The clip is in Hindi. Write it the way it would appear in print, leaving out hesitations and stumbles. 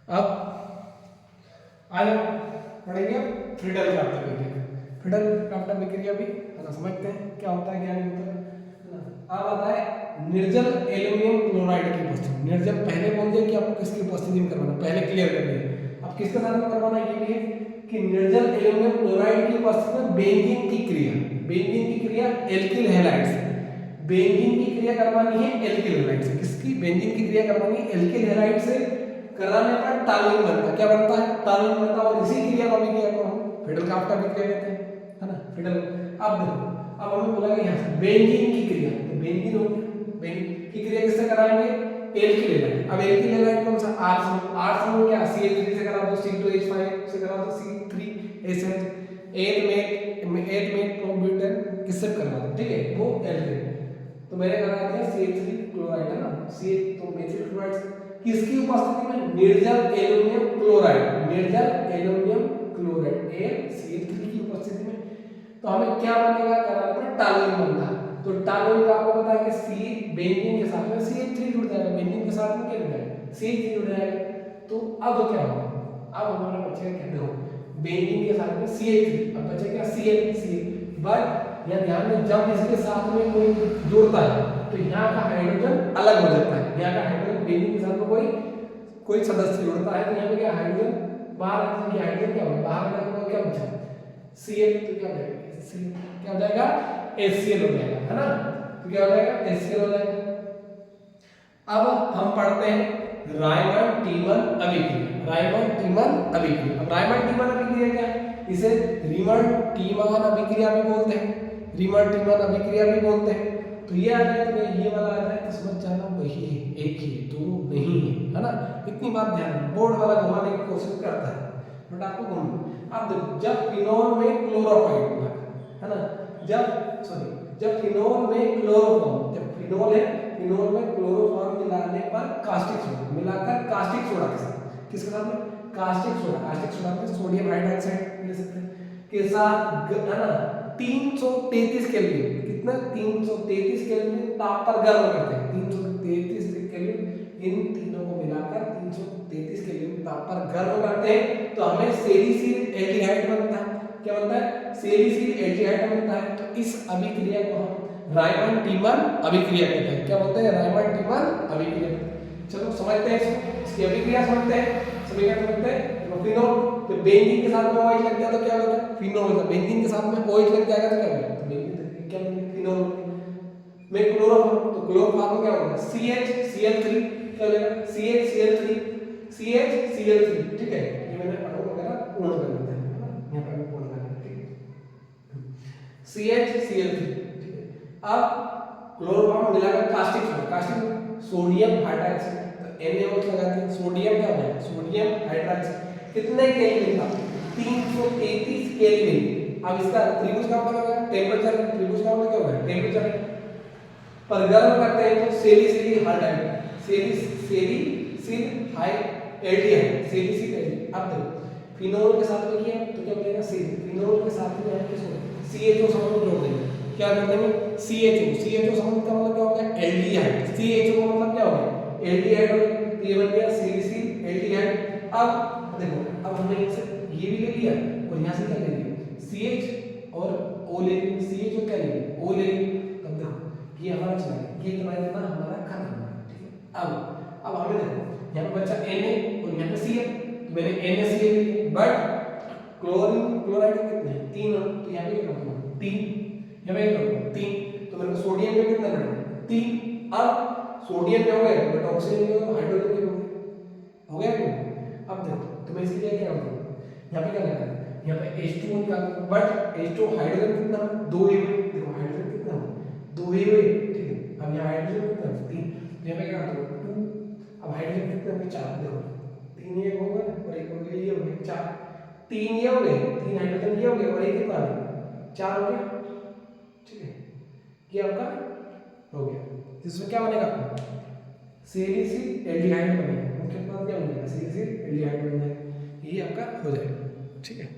अब आज पढ़ेंगे फ्रीडल क्राफ्ट अभिक्रिया। फ्रीडल क्राफ्ट अभिक्रिया भी है ना, समझते हैं क्या होता है क्या नहीं होता है ना। अब आता है निर्जल एल्यूमिनियम क्लोराइड की उपस्थिति। निर्जल पहले बोल दिया कि आपको किसकी उपस्थिति में करवाना, पहले क्लियर कर दिया। अब किसके साथ में करवाना ये भी है कि निर्जल एल्यूमिनियम क्लोराइड की उपस्थिति में बेंजीन की क्रिया, बेंजीन की क्रिया एल्किल हैलाइड से, बेंजीन की क्रिया करवानी है एल्किल हैलाइड से। किसकी? बेंजीन की क्रिया करवानी है एल्किल हैलाइड से। कराने पर टालुइन बनता है। क्या बनता है? टालुइन बनता है। और इसी क्रिया को अभिक्रिया को हम फ्रीडल क्राफ्ट अभिक्रिया कहते हैं, है ना। फ्रीडल। अब देखो, अब हमें बोला गया यहाँ से बेंजीन की क्रिया, तो बेंजीन हो, बेंजीन की क्रिया किससे कराएंगे? Alkyl halide. अब एल्किल हैलाइड कौन सा? आर समूह। आर समूह क्या? CH3 से करा दो, C2H5 से करा दो, C3SH। एथ में प्रोब्यूटेन किससे करवा दो, ठीक है, वो एल्किल। तो मैंने करा दिया CH3 क्लोराइड, है ना, CH, तो मेथिल क्लोराइड किसकी उपस्थिति में? निर्जल एल्यूमिनियम क्लोराइड, निर्जल एल्यूमिनियम क्लोराइड AlCl3 की उपस्थिति में। तो हमें क्या बनेगा? कराने पर टालुइन बनता है। तो टालुइन का आपको पता है कि C बेंजीन के साथ में CH3 जुड़ जाएगा, बेंजीन के साथ में क्या जुड़ जाएगा? CH3 जुड़ जाएगा। तो अब क्या होगा? अब हमारा बचेगा क्या? देखो, बेंजीन के साथ में CH3, अब बचेगा क्या? Cl। बट यहाँ ध्यान में, जब इसके साथ में कोई जुड़ता है तो यहाँ का हाइड्रोजन अलग हो जाता है। यहाँ का हाइड्रोजन बेंजीन के साथ में कोई सदस्य जुड़ता है तो यहाँ पे क्या हाइड्रोजन बाहर आ जाएगा। हाइड्रोजन क्या होगा? बाहर आ जाएगा, क्या बचा? Cl। तो क्या हो जाएगा? क्या हो जाएगा? HCl हो जाएगा, है ना। तो क्या हो जाएगा? HCl हो जाएगा। अब हम पढ़ते हैं रायमंड टीमन अभिक्रिया। रायमंड टीमन अभिक्रिया। अब रायमंड टीमन अभिक्रिया क्या है? इसे रीमन टीमन अभिक्रिया भी बोलते हैं, रीमन टीमन अभिक्रिया भी बोलते हैं। तो ये आ जाए तो ये वाला आ जाए तो समझ जाना वही है, एक ही है, दोनों नहीं है ना। इतनी बात ध्यान, बोर्ड वाला घुमाने की कोशिश करता है बट आपको घूम। अब देखो, जब फिनोल में क्लोरोफाइल होगा, है ना, जब फिनोल में क्लोरोफॉर्म, जब फिनोल है, फिनोल में क्लोरोफॉर्म मिलाने पर कास्टिक सोडा मिलाकर, कास्टिक सोडा के साथ, किसके साथ में? Caustic soda. कास्टिक सोडा में सोडियम हाइड्रोक्साइड ले सकते हैं के साथ, है ना, 333 केल्विन, कितना? 333 केल्विन ताप पर गर्म करते हैं। 333 केल्विन, इन तीनों को मिलाकर 333 केल्विन ताप पर गर्म करते हैं तो हमें सेलिसिल एल्डिहाइड बनता है। क्या बनता है? सेलिसिल एल्डिहाइड बनता है। तो इस अभिक्रिया को हम रायमंड टीमन अभिक्रिया कहते हैं। क्या बोलते हैं? रायमंड टीमन अभिक्रिया। चलो समझते हैं इसकी अभिक्रिया, समझते हैं, सभी क्या समझते हैं। फिनोल, तो बेंजीन के साथ में OH लग गया तो क्या होता है? फिनोल होता है। बेंजीन के साथ में OH लग जाएगा तो क्या होगा? तो बेंजीन क्या बनेगा? फिनोल। में क्लोरोफॉर्म, तो क्लोरोफॉर्म में क्या होगा? CHCl3, क्या हो जाएगा? CHCl3, CHCl3, ठीक है। ये मैंने अणु वगैरह पूर्ण कर दिया है ना, यहां पर मैं पूर्ण कर दिया, ठीक है। CHCl3, ठीक है। अब क्लोरोफॉर्म मिलाकर caustic soda, caustic sodium hydroxide, तो NaOH लगाते हैं। सोडियम क्या होगा? Sodium hydroxide. कितने केल्विन था? 333 केल्विन। अब इसका त्रिभुज का मतलब क्या है? टेंपरेचर। त्रिभुज का मतलब क्या होगा? टेंपरेचर पर गर्म करते हैं तो सेलिसिल हाइड्राइड, सेलिसिल एल्डिहाइड, सेलिसिल एल्डिहाइड। अब देखो, फिनोल के साथ में किया तो क्या बनेगा? फिनोल के साथ में हम किसको? CHO समूह जोड़ देंगे। क्या जोड़ देंगे? CHO समूह का मतलब क्या हो गया? एल्डिहाइड। CHO का मतलब क्या हो गया? एल्डिहाइड हो गया। ये बन गया सेलिसिल एल्डिहाइड। अब देखो, अब हमने इससे ये भी ले लिया और यहाँ से क्या ले लिया? CH और O ले लिया। CH और क्या ले लिया? O ले लिया। तब देखो ये हमारा चला गया, ये कितना कितना हमारा खत्म हो गया, ठीक है। अब हमें देखो यहाँ पे बचा Na और यहाँ पे Cl, तो मैंने NaCl ले लिया। बट क्लोरीन क्लोराइड कितने हैं? 3, तो यहाँ पे क्या रखूंगा? 3, यहाँ पे क्या रखूंगा? 3। तो मेरे को सोडियम पे कितना रखना? 3। अब सोडियम पे हो गए बट ऑक्सीजन पे हो, हाइड्रोजन पे हो गया क्यों? अब देखो, तो मैं इसके लिए क्या करूंगा? यहाँ पे क्या लगा? यहाँ पे H2 निकालूंगा, बट H2 हाइड्रोजन कितना? 2 ही हुए। देखो हाइड्रोजन कितना हुआ? 2 ही हुए, ठीक है। अब यहाँ हाइड्रोजन कितना? 3। तो यहाँ पे क्या करूंगा? 2। अब हाइड्रोजन कितना हुए? 4। देखो 3 ये होगा और एक हो गया, ये हो गया 4। 3 ये हो गए, 3 हाइड्रोजन ये हो गए और एक कितना है? 4 हो गया, ठीक है। ये आपका हो गया। इसमें क्या बनेगा? सेलिसिल एल्डिहाइड बनेगा। मुख्य पदार्थ क्या बनेगा? सेलिसिल एल्डिहाइड बन जाएगा। ये आपका हो जाएगा, ठीक है।